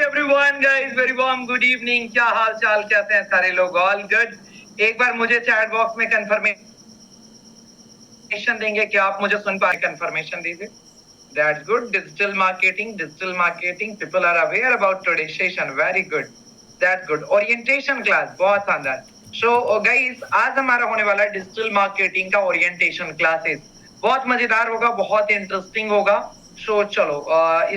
Everyone guys, very warm good evening. क्या हाल चाल, कैसे हैं सारे लोग? All good. एक बार मुझे चैट बॉक्स में कंफर्मेशन देंगे कि आप मुझे सुन पा रहे? कंफर्मेशन दीजिए। That's good. Digital marketing people are aware about today session. Very good, that's good. Orientation class, बहुत शानदार। सो गाइस, आज हमारा होने वाला है डिजिटल मार्केटिंग का ओरिएंटेशन क्लासेस। बहुत मजेदार होगा, बहुत इंटरेस्टिंग होगा। सो चलो,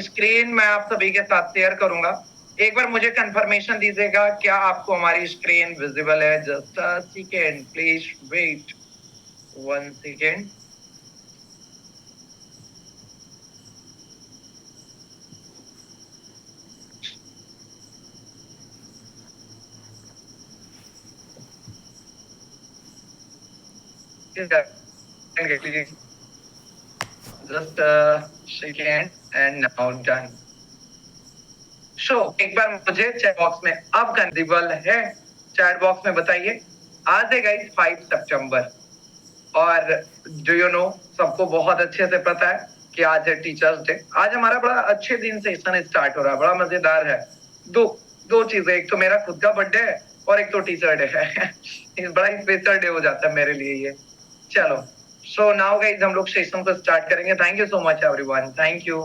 स्क्रीन मैं आप सभी के साथ शेयर करूंगा। एक बार मुझे कंफर्मेशन दीजिएगा, क्या आपको हमारी स्क्रीन विजिबल है? Just a second, please wait 1 second. Just second and now done. So एक बार मुझे चैट बॉक्स में अब विजिबल है? चैट बॉक्स में बताइए। आज है गाइस 5 सितंबर और डू यू नो, सबको बहुत अच्छे से पता है कि आज है टीचर्स डे। आज हमारा बड़ा अच्छे दिन सेशन स्टार्ट हो रहा है, बड़ा मजेदार है। दो दो चीजें, एक तो मेरा खुद का बर्थडे है और एक तो टीचर डे है। बड़ा स्पेशल डे हो जाता है मेरे लिए ये। चलो, सो नाउ गाइस हम लोग सेशन को स्टार्ट करेंगे। Thank you so much everyone, thank you.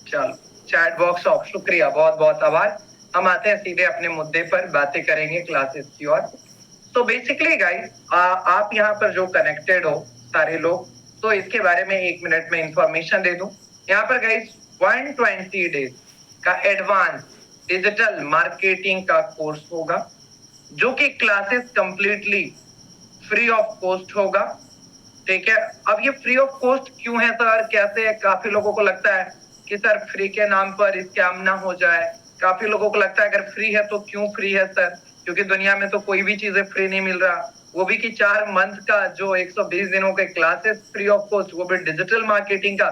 चलो, चैट बॉक्स ऑफ, शुक्रिया, बहुत बहुत आभार। हम आते हैं सीधे अपने मुद्दे पर, बातें करेंगे क्लासेस की। और तो बेसिकली गाइस, आप यहाँ पर जो कनेक्टेड हो सारे लोग, तो इसके बारे में 1 मिनट में इंफॉर्मेशन दे दूं। यहाँ पर गाइस 120 डेज का एडवांस डिजिटल मार्केटिंग का कोर्स होगा, जो कि classes completely free of cost होगा। ठीक है। अब ये फ्री ऑफ कॉस्ट क्यों है सर, कैसे है? काफी लोगों को लगता है कि सर फ्री के नाम पर स्कैम ना हो जाए। काफी लोगों को लगता है अगर फ्री है तो क्यों फ्री है सर। क्योंकि दुनिया में तो कोई भी चीजें फ्री नहीं मिल रहा, वो भी कि 4 मंथ का जो 120 दिनों के क्लासेस फ्री ऑफ कॉस्ट, वो भी डिजिटल मार्केटिंग का,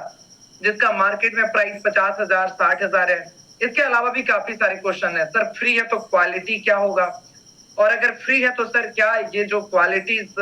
जिसका मार्केट में प्राइस 50,000 60,000 है। इसके अलावा भी काफी सारे क्वेश्चन है। सर फ्री है तो क्वालिटी क्या होगा, और अगर फ्री है तो सर क्या ये जो क्वालिटीज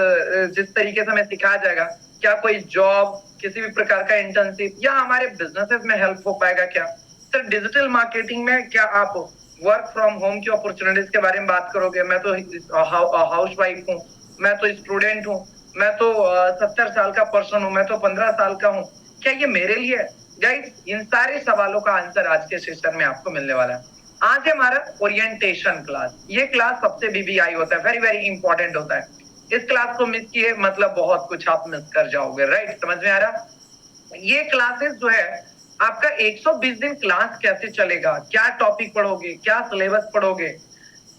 जिस तरीके से हमें सिखाया जाएगा, क्या कोई जॉब, किसी भी प्रकार का इंटर्नशिप या हमारे बिजनेसेस में हेल्प हो पाएगा क्या? सर डिजिटल मार्केटिंग में क्या आप वर्क फ्रॉम होम की अपॉर्चुनिटीज के बारे में बात करोगे? मैं तो हाउस वाइफ हूँ, मैं तो स्टूडेंट हूँ, मैं तो 70 साल का पर्सन हूँ, मैं तो 15 साल का हूँ, क्या ये मेरे लिए है? गाइस इन सारे सवालों का आंसर आज के सेशन में आपको मिलने वाला है। आज है हमारा ओरिएंटेशन क्लास। ये क्लास सबसे बीबीआई होता है, वेरी वेरी इंपॉर्टेंट होता है। इस क्लास को मिस किए मतलब बहुत कुछ आप मिस कर जाओगे, राइट? समझ में आ रहा? ये क्लासेस जो है आपका 120 दिन क्लास कैसे चलेगा, क्या टॉपिक पढ़ोगे, क्या सिलेबस पढ़ोगे,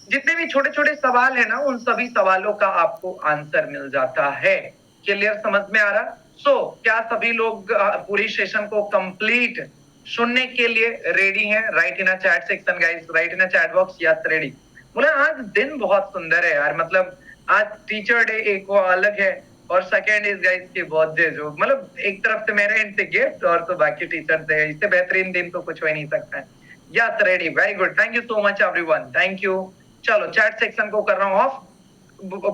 जितने भी छोटे छोटे सवाल है ना, उन सभी सवालों का आपको आंसर मिल जाता है। क्लियर? समझ में आ रहा? क्या सभी लोग पूरी सेशन को कंप्लीट सुनने के लिए रेडी हैं? Right in a chat section guys, right in a chat box, yes ready. बोले आज दिन बहुत सुंदर है यार, मतलब आज टीचर डे एक वो अलग है, और सेकेंड इज गाइस की बर्थडे, जो मतलब एक तरफ से मेरे एंड से गिफ्ट और तो बाकी टीचर डे, इससे बेहतरीन दिन तो कुछ हो ही नहीं सकता है। Yes ready, very good, thank you so much everyone, thank you. चलो चैट सेक्शन को कर रहा हूँ ऑफ,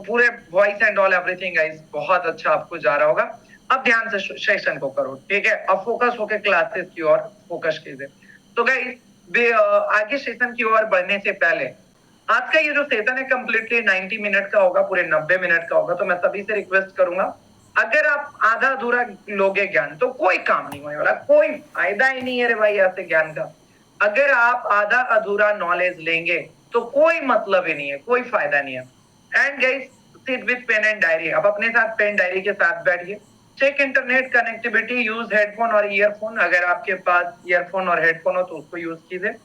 पूरे voice and all everything guys बहुत अच्छा आपको जा रहा होगा। अब ध्यान से सेशन को करो, ठीक है? अब फोकस होकर क्लासेस की ओर फोकस कीजिए। तो गाइस आगे सेशन की ओर बढ़ने से पहले, आज का ये जो सेशन है कंप्लीटली 90 मिनट का होगा, पूरे 90 मिनट का होगा। तो मैं सभी से रिक्वेस्ट करूंगा, अगर आप आधा अधूरा लोगे ज्ञान तो कोई काम नहीं होने वाला, कोई फायदा ही नहीं है रे भाई ऐसे ज्ञान का। अगर आप आधा अधूरा नॉलेज लेंगे तो कोई मतलब ही नहीं है, कोई फायदा नहीं है। And guys sit with pen and diary, आप अपने साथ पेन डायरी के साथ बैठिए। Check internet connectivity, use headphone और ईयरफोन, अगर आपके पास ईयरफोन और हेडफोन हो तो उसको यूज कीजिए।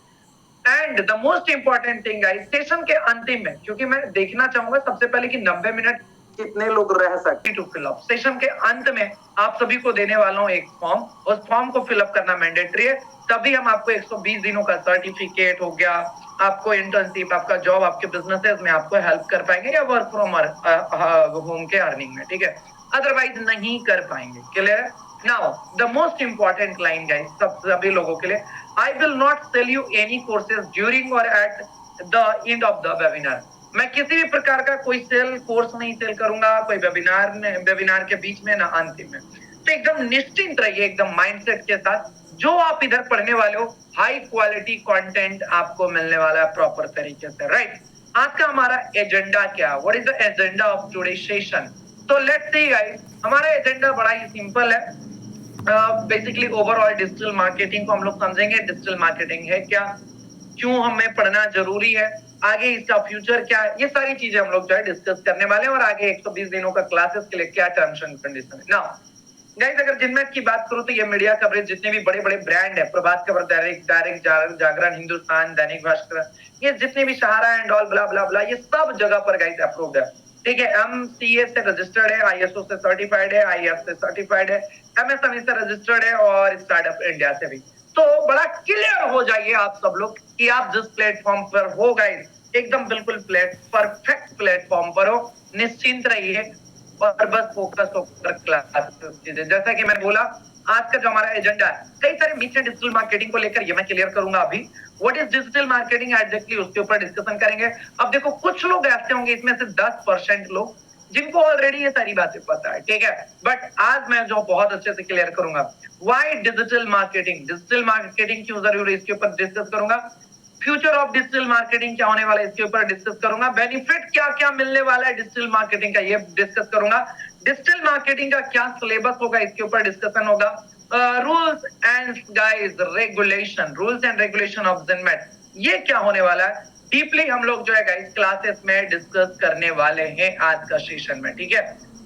And the most important thing guys, session के अंतिम में, क्योंकि मैं देखना चाहूंगा सबसे पहले कि 90 मिनट कितने लोग रह सकते टू फिल अप। सेशन के अंत में आप सभी को देने वाला हूं एक फॉर्म, उस फॉर्म को फिलअप करना मैंडेटरी है, तभी हम आपको 120 दिनों का सर्टिफिकेट हो गया, आपको इंटर्नशिप, आपका जॉब, आपके बिजनेसेस में आपको हेल्प कर पाएंगे, या वर्क फ्रॉम होम के अर्निंग में, ठीक है? अदरवाइज नहीं कर पाएंगे। क्लियर है? Now the most important line guys, सब सभी लोगों के लिए, I will not sell you any courses during or at the end of the webinar. मैं किसी भी प्रकार का कोई सेल कोर्स नहीं सेल करूंगा, कोई वेबिनार के बीच में ना अंतिम में। तो एकदम निश्चिंत रहिए, एकदम माइंडसेट के साथ, जो आप इधर पढ़ने वाले हो हाई क्वालिटी कंटेंट आपको मिलने वाला है प्रॉपर तरीके से, राइट? आज का हमारा एजेंडा क्या, what is the agenda of today's session? तो लेट्स सी गाइस, हमारा एजेंडा बड़ा ही सिंपल है। बेसिकली ओवरऑल डिजिटल मार्केटिंग को हम लोग समझेंगे, डिजिटल मार्केटिंग है क्या, क्यों हमें पढ़ना जरूरी है, आगे इसका फ्यूचर क्या है, ये सारी चीजें हम लोग जो है डिस्कस करने वाले हैं, और आगे 120 दिनों का क्लासेस के लिए क्या टर्म्स एंड कंडीशन है। नाउ गाइस अगर जिनमेट की बात करूं तो ये मीडिया कवरेज जितने भी बड़े बड़े ब्रांड है, प्रभात खबर, दैनिक जागरण, हिंदुस्तान, दैनिक भास्कर, ये जितने भी सहारा एंड ऑल ब्ला ब्ला ब्ला, ये सब जगह पर गाइस अप्रूव्ड है, ठीक है? MCA से रजिस्टर्ड है, ISO से सर्टिफाइड है, IF से सर्टिफाइड है, MSME से रजिस्टर्ड है, और स्टार्टअप इंडिया से भी। तो बड़ा क्लियर हो जाइए आप सब लोग कि आप जिस प्लेटफॉर्म पर हो गाइस, एकदम बिल्कुल परफेक्ट प्लेटफॉर्म पर हो, निश्चिंत रहिए और बस फोकस होकर क्लास कीजिए। जैसा कि मैं बोला, आज का जो हमारा एजेंडा है, कई सारे मिथ है डिजिटल मार्केटिंग को लेकर, ये मैं क्लियर करूंगा अभी। What is digital marketing exactly, उसके ऊपर डिस्कशन करेंगे। अब देखो कुछ लोग ऐसे होंगे, इसमें से 10% लोग जिनको ऑलरेडी ये सारी बातें पता है, ठीक है? बट आज मैं जो बहुत अच्छे से क्लियर करूंगा, why digital marketing, digital marketing क्यों जरूरी है, इसके ऊपर डिस्कस करूंगा। फ्यूचर ऑफ डिजिटल मार्केटिंग क्या होने वाला है, इसके ऊपर डिस्कस करूंगा। बेनिफिट क्या क्या मिलने वाला है डिजिटल मार्केटिंग का, ये डिस्कस करूंगा। डिजिटल मार्केटिंग का क्या सिलेबस होगा, इसके ऊपर डिस्कशन होगा। Rules and guys regulation, rules and regulation of Zenmate, ये क्या होने वाला है, डीपली हम लोग जो है गाइस क्लासेस में डिस्कस करने वाले हैं आज का सेशन में, ठीक है?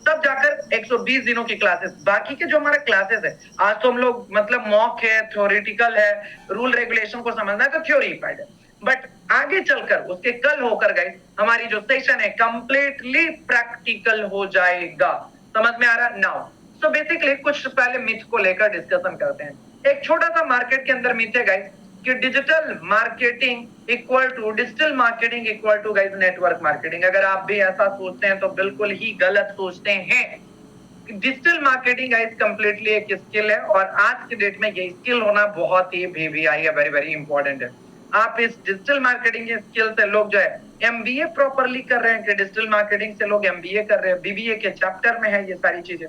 तब जाकर 120 दिनों की क्लासेस, बाकी के जो हमारे क्लासेस है, आज तो हम लोग मतलब मॉक है, थ्योरेटिकल है, रूल रेगुलेशन को समझना है तो थ्योरीफाइड है, बट आगे चलकर उसके कल होकर गए हमारी जो सेशन है कंप्लीटली प्रैक्टिकल हो जाएगा। समझ में आ रहा? नाउ सो बेसिकली कुछ पहले मिथ को लेकर डिस्कशन करते हैं। एक छोटा सा मार्केट के अंदर मिथ है गाइस, कि digital marketing equal to guys network marketing. अगर आप भी ऐसा सोचते हैं तो बिल्कुल ही गलत सोचते हैं। डिजिटल मार्केटिंग गाइस कंप्लीटली एक स्किल है और आज के डेट में ये स्किल होना बहुत ही VVI है, वेरी वेरी इंपॉर्टेंट है। आप इस डिजिटल मार्केटिंग के स्किल से लोग जो है MBA प्रॉपरली कर रहे हैं कि डिजिटल मार्केटिंग से लोग MBA कर रहे हैं, BBA के चैप्टर में है ये सारी चीजें।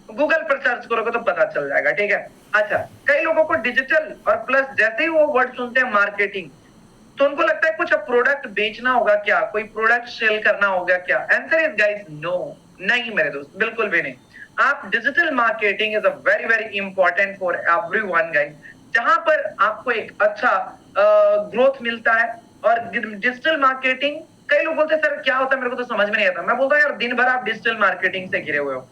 गूगल पर सर्च करोगे तो पता चल जाएगा, ठीक है। अच्छा, कई लोगों को डिजिटल और प्लस जैसे ही वो वर्ड सुनते हैं मार्केटिंग तो उनको लगता है कुछ प्रोडक्ट बेचना होगा क्या, कोई प्रोडक्ट सेल करना होगा क्या। आंसर इज गाइस नो, नहीं मेरे दोस्त, बिल्कुल भी नहीं। आप digital marketing is a very very important for everyone guys, जहां पर आपको एक अच्छा ग्रोथ मिलता है। और डिजिटल मार्केटिंग, कई लोग बोलते हैं सर क्या होता है, मेरे को तो समझ में नहीं आता। मैं बोलता हूँ यार दिन भर आप डिजिटल मार्केटिंग से घिरे हुए हो,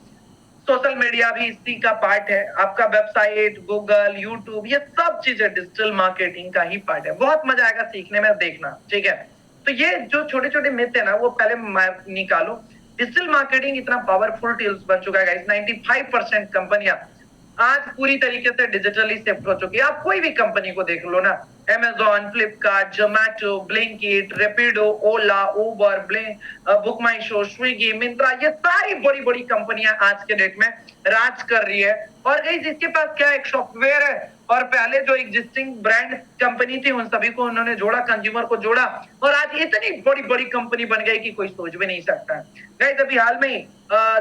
सोशल मीडिया भी इसी का पार्ट है, आपका वेबसाइट, गूगल, यूट्यूब, ये सब चीजें डिजिटल मार्केटिंग का ही पार्ट है। बहुत मजा आएगा सीखने में, देखना, ठीक है। तो ये जो छोटे छोटे मिथ है ना वो पहले निकालो। डिजिटल मार्केटिंग इतना पावरफुल टूल्स बन चुका है, 95% कंपनियां आज पूरी तरीके से डिजिटली शिफ्ट हो चुकी है। आप कोई भी कंपनी को देख लो ना, Amazon, फ्लिपकार्ट, जोमैटो, ब्लिंकिट, रेपिडो, ओला, उबर, बुक माई शो, स्विगी, मिंत्रा, ये सारी बड़ी बड़ी कंपनियां आज के डेट में राज कर रही है। और गाइस इसके पास क्या एक सॉफ्टवेयर है और पहले जो एग्जिस्टिंग ब्रांड कंपनी थी उन सभी को उन्होंने जोड़ा, कंज्यूमर को जोड़ा और आज इतनी बड़ी बड़ी कंपनी बन गई कि कोई सोच भी नहीं सकता। गाइस अभी हाल में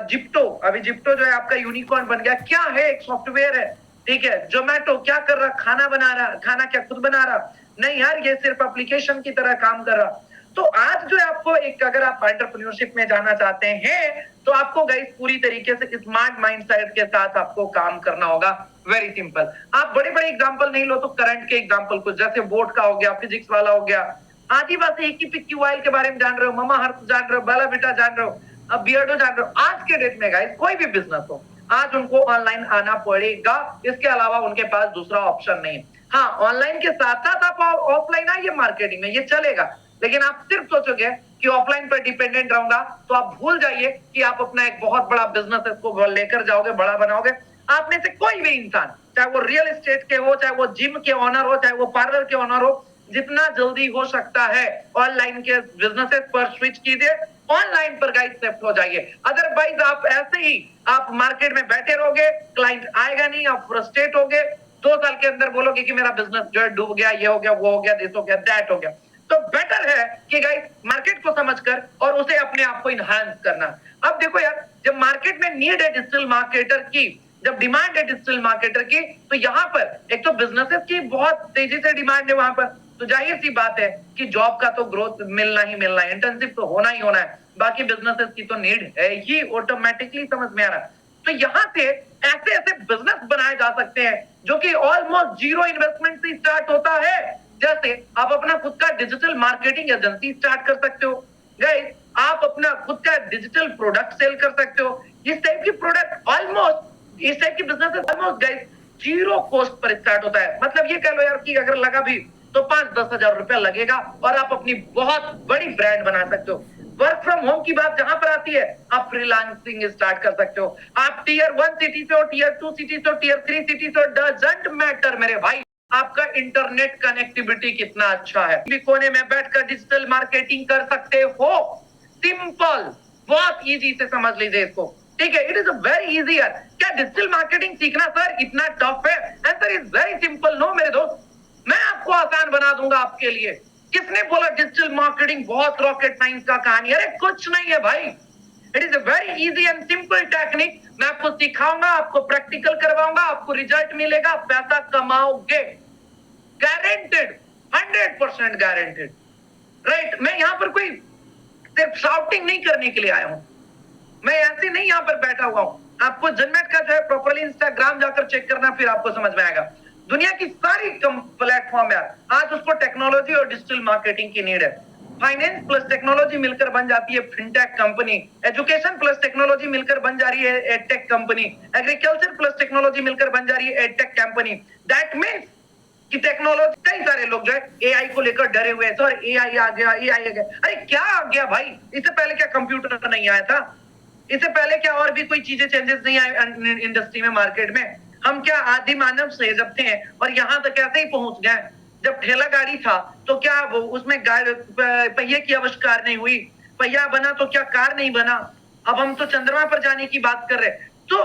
जिप्टो, अभी जिप्टो जो है आपका यूनिकॉर्न बन गया। क्या है, एक सॉफ्टवेयर है, ठीक है। जोमैटो क्या कर रहा, खाना बना रहा, खाना क्या खुद बना रहा नहीं यार, ये सिर्फ एप्लीकेशन की तरह काम कर रहा। तो आज जो है आपको एक, अगर आप एंटरप्रेन्योरशिप में जाना चाहते हैं तो आपको गाइस पूरी तरीके से स्मार्ट माइंडसेट के साथ आपको काम करना होगा। Very simple. आप बड़े बड़े एग्जांपल नहीं लो तो करंट के एग्जांपल कुछ, जैसे बोर्ड का हो गया, फिजिक्स वाला हो गया, आदिवासी इक्की पिक्की ऑयल के बारे में जान रहे हो, ममा अर्थ जान रहे हो, बाला बेटा जान रहे हो, अब बियर्डो जान रहे हो। आज के डेट में गाइस कोई भी बिजनेस हो, आज उनको ऑनलाइन आना पड़ेगा, इसके अलावा उनके पास दूसरा ऑप्शन नहीं। हाँ, ऑनलाइन के साथ साथ आप ऑफलाइन आइए मार्केटिंग में, ये चलेगा। लेकिन आप सिर्फ सोचोगे कि ऑफलाइन पर डिपेंडेंट रहूंगा तो आप भूल जाइए कि आप अपना एक बहुत बड़ा बिजनेस इसको लेकर जाओगे, बड़ा बनाओगे। आप में से कोई भी इंसान, चाहे वो रियल एस्टेट के हो, चाहे वो जिम के ऑनर हो, चाहे वो पार्लर के ऑनर हो, जितना जल्दी हो सकता है ऑनलाइन के बिजनेसेस पर स्विच कीजिए, ऑनलाइन पर गाइस शिफ्ट हो जाइए। अदरवाइज आप ऐसे ही आप मार्केट में बैठे रहोगे, क्लाइंट आएगा नहीं, आप फ्रस्ट्रेट होगे, 2 साल के अंदर बोलोगे कि मेरा बिजनेस जो है डूब गया, ये हो गया, वो हो गया, दिस हो गया, दैट हो गया। तो बेटर है कि गाइस मार्केट को समझकर और उसे अपने आप को इनहांस करना। अब देखो यार, जब मार्केट में नीड है डिजिटल मार्केटर की, जब डिमांड है डिजिटल मार्केटर की, तो यहाँ पर एक तो बिजनेसेस की बहुत तेजी से डिमांड है वहां पर, तो जाहिर सी बात है कि जॉब का तो ग्रोथ मिलना ही मिलना है, इंटर्नशिप तो होना ही होना है, बाकी बिजनेसेस की तो नीड है ही, ऑटोमेटिकली समझ में आ रहा है। तो यहाँ से ऐसे ऐसे बिजनेस बनाए जा सकते हैं जो कि ऑलमोस्ट जीरो इन्वेस्टमेंट से स्टार्ट होता है। जैसे आप अपना खुद का डिजिटल मार्केटिंग एजेंसी स्टार्ट कर सकते हो गाइस, आप अपना खुद का डिजिटल प्रोडक्ट सेल कर सकते हो। इस टाइप की प्रोडक्ट ऑलमोस्ट, इस टाइप की business almost guys zero cost per start होता है। मतलब ये कह लो यार कि अगर लगा भी तो 5-10 हजार रुपया लगेगा और आप अपनी बहुत बड़ी ब्रांड बना सकते हो। वर्क फ्रॉम होम की बात जहां पर आती है, आप फ्रीलांसिंग स्टार्ट कर सकते हो। आप टियर 1 सिटी से हो, टियर 2 सिटी से हो, टियर 3 सिटी से हो, डजंट मैटर मेरे भाई, आपका इंटरनेट कनेक्टिविटी कितना अच्छा है, भी कोने में बैठकर डिजिटल मार्केटिंग कर सकते हो। सिंपल, बहुत इजी से समझ लीजिए इसको, ठीक है। इट इज वेरी इजी यार। क्या डिजिटल मार्केटिंग सीखना सर इतना टफ है? Answer is very simple, no मेरे दोस्त, मैं आपको आसान बना दूंगा आपके लिए। किसने बोला डिजिटल मार्केटिंग बहुत रॉकेट साइंस का कहानी? अरे कुछ नहीं है भाई, it is a very easy and simple technique. मैं आपको सिखाऊंगा, आपको प्रैक्टिकल करवाऊंगा, आपको रिजल्ट मिलेगा, पैसा कमाओगे, गारंटेड, 100% गारंटेड, राइट। मैं यहाँ पर कोई सिर्फ शाउटिंग नहीं करने के लिए आया हूं, मैं ऐसे नहीं यहाँ पर बैठा हुआ हूं। आपको जनमेट का जो है प्रॉपरली इंस्टाग्राम जाकर चेक करना, फिर आपको समझ में आएगा। दुनिया की सारी प्लेटफॉर्म है आज उसको टेक्नोलॉजी और डिजिटल मार्केटिंग की नीड है। फाइनेंस प्लस टेक्नोलॉजी मिलकर बन जाती है fintech company, education plus technology मिलकर बन जा रही है edtech company, agriculture plus technology मिलकर बन जा रही है एडटेक कंपनी। दैट मींस कि टेक्नोलॉजी, कई सारे लोग जो है एआई को लेकर डरे हुए हैं, सर एआई आ गया, एआई आ गया। अरे क्या आ गया भाई? इससे पहले क्या कंप्यूटर नहीं आया था? इससे पहले क्या और भी कोई चीजें चेंजेस नहीं आए इंडस्ट्री में, मार्केट में? हम क्या आदि मानव से जब थे और यहां तक कैसे ही पहुंच गए? जब ठेला गाड़ी था तो क्या उसमें पहिए की आविष्कार नहीं हुई? पहिया बना तो क्या कार नहीं बना? अब हम तो चंद्रमा पर जाने की बात कर रहे हैं। तो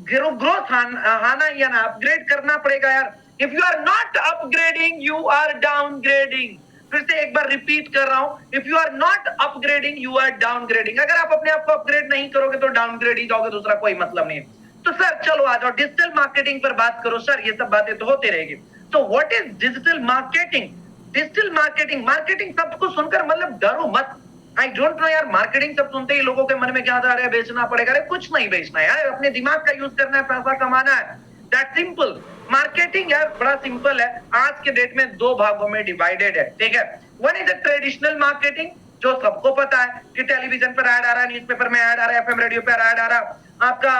ग्रोथ आना या ना अपग्रेड करना पड़ेगा यार। If you are not upgrading you are downgrading. फिर से एक बार रिपीट कर रहा हूं, if you are not upgrading you are downgrading. अगर आप अपने आप को अपग्रेड नहीं करोगे तो डाउनग्रेड ही जाओगे, दूसरा कोई मतलब नहीं है। तो सर चलो आ जाओ डिजिटल मार्केटिंग पर बात करो सर, ये सब बातें तो होती रहेगी। तो what is digital marketing? Digital marketing, marketing शब्द को सुनकर मतलब डरो मत। आई डोंट नो यार, मार्केटिंग सब सुनते ही लोगों के मन में क्या आता है, बेचना पड़ेगा। अरे कुछ नहीं बेचना है यार, अपने दिमाग का यूज करना है, पैसा कमाना है, दैट सिंपल। मार्केटिंग यार बड़ा सिंपल है, आज के डेट में दो भागों में डिवाइडेड है, ठीक है। One is a traditional marketing, जो सबको पता है कि टेलीविजन पर ऐड आ रहा है, न्यूज़पेपर में ऐड आ रहा है, एफएम रेडियो पर ऐड आ रहा है, आपका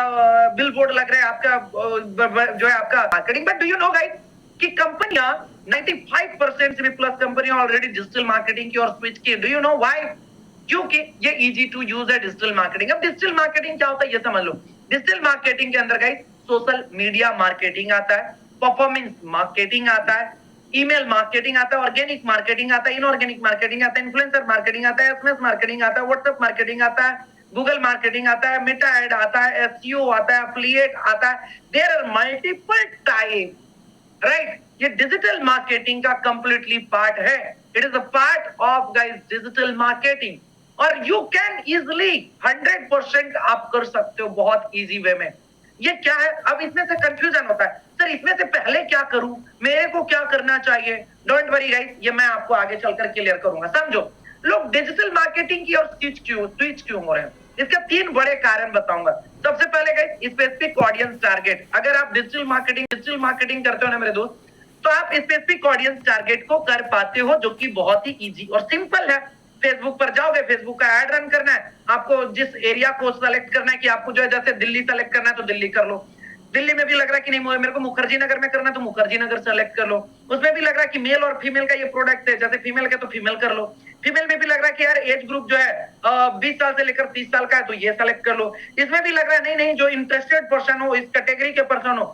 बिलबोर्ड लग रहा है, आपका जो है आपका marketing. But do you no guys कि कंपनियां 95% से भी प्लस कंपनियां ऑलरेडी डिजिटल मार्केटिंग की ओर स्विच की। Do you know why? क्योंकि ये इजी टू यूज है डिजिटल मार्केटिंग। अब डिजिटल मार्केटिंग क्या होता है ये समझ लो। डिजिटल मार्केटिंग के अंदर गाइस सोशल मीडिया मार्केटिंग आता है, परफॉर्मेंस मार्केटिंग आता है, ईमेल मार्केटिंग आता है, ऑर्गेनिक मार्केटिंग आता है, इनऑर्गेनिक मार्केटिंग आता है, इन्फ्लुएंसर मार्केटिंग आता है, एसएमएस मार्केटिंग आता है, व्हाट्सएप मार्केटिंग आता है, गूगल मार्केटिंग आता है, मेटा एड आता है, एसईओ आता है, एफिलिएट आता है। There are multiple type, right. ये डिजिटल मार्केटिंग का कंप्लीटली पार्ट है। It is a part of guys digital marketing, और यू कैन इजिली 100% आप कर सकते हो बहुत इजी वे में। ये क्या है? अब इसमें से कंफ्यूजन होता है, सर इसमें से पहले क्या करूं, मेरे को क्या करना चाहिए? डोंट वरी गाइस, ये मैं आपको आगे चलकर क्लियर करूंगा। समझो, लोग डिजिटल मार्केटिंग की ओर स्विच क्यों हो रहे हैं, इसके तीन बड़े कारण बताऊंगा। सबसे पहले गाइस स्पेसिफिक ऑडियंस टारगेट। अगर आप डिजिटल मार्केटिंग करते हो ना मेरे दोस्त, तो आप स्पेसिफिक ऑडियंस टारगेट को कर पाते हो, जो कि बहुत ही इजी और सिंपल है। फेसबुक पर जाओगे, फेसबुक का एड रन करना है आपको, जिस एरिया को सेलेक्ट करना है कि आपको जो है जैसे दिल्ली सेलेक्ट करना है तो दिल्ली कर लो, दिल्ली में भी लग रहा है कि नहीं मेरे को मुखर्जी नगर में करना है तो मुखर्जी नगर सेलेक्ट कर लो, उसमें भी लग रहा है कि मेल और फीमेल का ये प्रोडक्ट है, जैसे फीमेल का तो फीमेल कर लो, फीमेल में भी लग रहा है कि यार एज ग्रुप जो है 20 साल से लेकर 30 साल का है तो ये सेलेक्ट कर लो, इसमें भी लग रहा है नहीं नहीं जो इंटरेस्टेड पर्सन हो, इस कैटेगरी के पर्सन हो,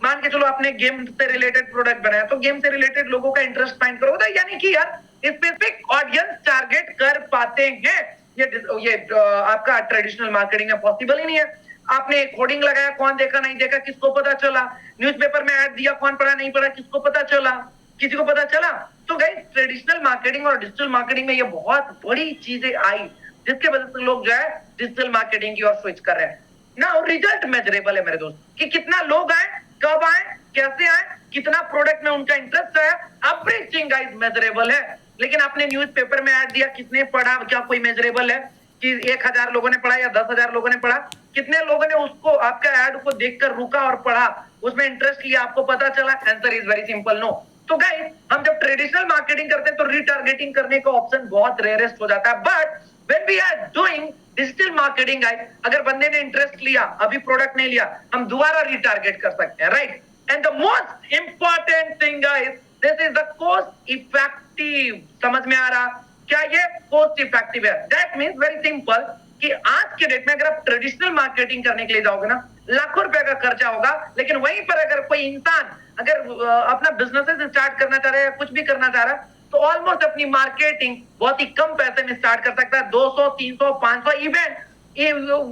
मान के चलो आपने गेम से रिलेटेड प्रोडक्ट बनाया तो गेम से रिलेटेड लोगों का इंटरेस्ट फाइंड करो, तो यानी कि यार स्पेसिफिक ऑडियंस टारगेट कर पाते हैं। ये आपका ट्रेडिशनल मार्केटिंग में पॉसिबल ही नहीं है। आपने एक होर्डिंग लगाया, कौन देखा नहीं देखा किसको पता चला, न्यूज़पेपर में ऐड दिया, कौन पढ़ा नहीं पढ़ा किसको पता चला, किसी को पता चला? तो गाइस ट्रेडिशनल मार्केटिंग और डिजिटल मार्केटिंग में ये बहुत बड़ी चीजें आई, जिसके वजह से लोग जो है डिजिटल मार्केटिंग की ओर स्विच कर रहे हैं ना। रिजल्ट मेजरेबल है मेरे दोस्त, कि कितना लोग आए, कब आए, कैसे आए, कितना प्रोडक्ट में उनका इंटरेस्ट है, एवरीथिंग गाइस मेजरेबल है। लेकिन आपने न्यूज़पेपर में ऐड दिया, किसने पढ़ा, क्या कोई मेजरेबल है कि 1000 लोगों ने पढ़ा या 10,000 लोगों ने पढ़ा? कितने लोगों ने उसको आपका ऐड को देखकर रुका और पढ़ा, उसमें इंटरेस्ट लिया, आपको पता चला? Answer is very simple, no. तो गाइस हम जब ट्रेडिशनल मार्केटिंग करते हैं तो रिटारगेटिंग करने का ऑप्शन बहुत रेयरेस्ट हो जाता है, but when we are doing digital marketing guys, अगर बंदे ने इंटरेस्ट लिया, अभी प्रोडक्ट नहीं लिया, हम दोबारा रिटारगेट कर सकते हैं, right. And the most important thing guys, this is the cost effective. समझ में आ रहा? क्या ये कॉस्ट इफेक्टिव है? दैट मीन्स वेरी सिंपल कि आज के डेट में अगर आप ट्रेडिशनल मार्केटिंग करने के लिए जाओगे ना, लाखों रुपए का खर्चा होगा, लेकिन वहीं पर अगर कोई इंसान अगर अपना बिजनेस स्टार्ट करना चाह रहा है या कुछ भी करना चाह रहा है, तो ऑलमोस्ट अपनी मार्केटिंग बहुत ही कम पैसे में स्टार्ट कर सकता है। 200, 300, 500 इवेंट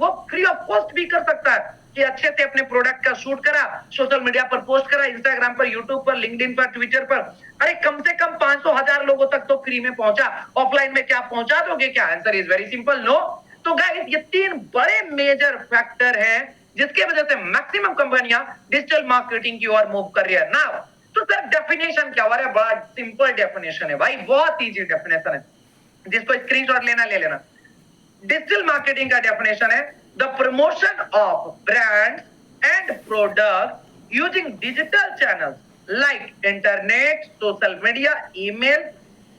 वो फ्री ऑफ कॉस्ट भी कर सकता है, कि अच्छे से अपने प्रोडक्ट का शूट करा, सोशल मीडिया पर पोस्ट करा, इंस्टाग्राम पर, यूट्यूब पर, लिंक्डइन पर, ट्विटर पर। अरे कम से कम 500,000 लोगों तक तो फ्री में पहुंचा, ऑफलाइन में क्या पहुंचा दोगे क्या? Answer is very simple, no. तो गाइस ये तीन बड़े मेजर फैक्टर हैं जिसके वजह से मैक्सिमम कंपनियां डिजिटल मार्केटिंग की ओर मूव कर रही है नाउ। तो सर डेफिनेशन क्या हुआ? बड़ा सिंपल डेफिनेशन है भाई, बहुत इजी डेफिनेशन है, जिसको स्क्रीनशॉट लेना ले लेना। डिजिटल मार्केटिंग का डेफिनेशन है the promotion of brand and product using digital channels like internet, social media, email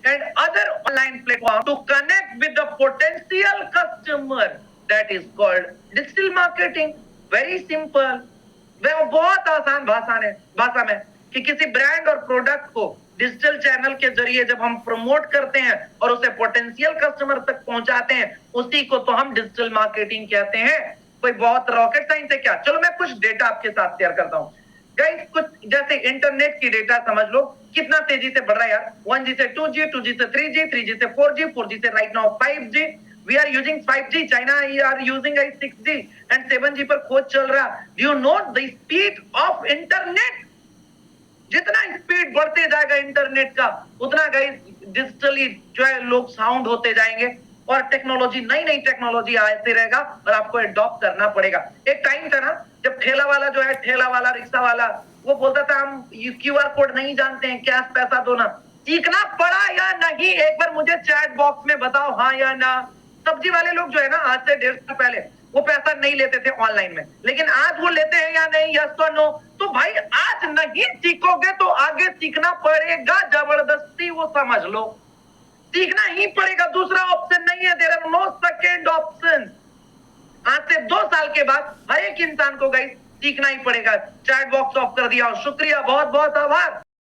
and other online platform to connect with the potential customer. That is called digital marketing. Very simple. वह बहुत आसान भाषा में कि किसी brand और product को digital channel के जरिए जब हम प्रमोट करते हैं और उसे पोटेंशियल कस्टमर तक पहुंचाते हैं, उसी को तो हम डिजिटल मार्केटिंग कहते हैं। कोई बहुत रॉकेट साइंस है क्या? चलो मैं कुछ डेटा आपके साथ शेयर करता हूं। गाइस कुछ जैसे इंटरनेट की डेटा समझ लो कितना तेजी से बढ़ रहा है यार, 1G से 2G, 2G से 3G, 3G से 4G, 4G से right now 5G, we are using 5G, China are using 6G and 7G पर खोज चल रहा। Do you know the speed of internet? जितना स्पीड बढ़ते जाएगा इंटरनेट का उतना गाइस डिजिटली जो है लोग साउंड होते जाएंगे और टेक्नोलॉजी नई नई टेक्नोलॉजी आते रहेगा और आपको एडॉप्ट करना पड़ेगा। एक टाइम था ना जब ठेला वाला जो है, ठेला वाला रिक्शा वाला, वो बोलता था हम क्यूआर कोड नहीं जानते हैं, कैश पैसा दो ना। सीखना पड़ा या नहीं एक बार मुझे चैट बॉक्स में बताओ, हाँ या ना। सब्जी वाले लोग जो है ना आज से 1.5 साल पहले वो पैसा नहीं लेते थे ऑनलाइन में, लेकिन आज वो लेते हैं या नहीं, यस और नो। तो भाई आज नहीं सीखोगे तो आगे सीखना पड़ेगा जबरदस्ती, वो समझ लो सीखना ही पड़ेगा, दूसरा ऑप्शन नहीं है, there are no second option. आज से 2 साल के बाद हर एक इंसान को गाइस सीखना ही पड़ेगा। चैट बॉक्स ऑफ कर दिया, शुक्रिया, बहुत बहुत आभार।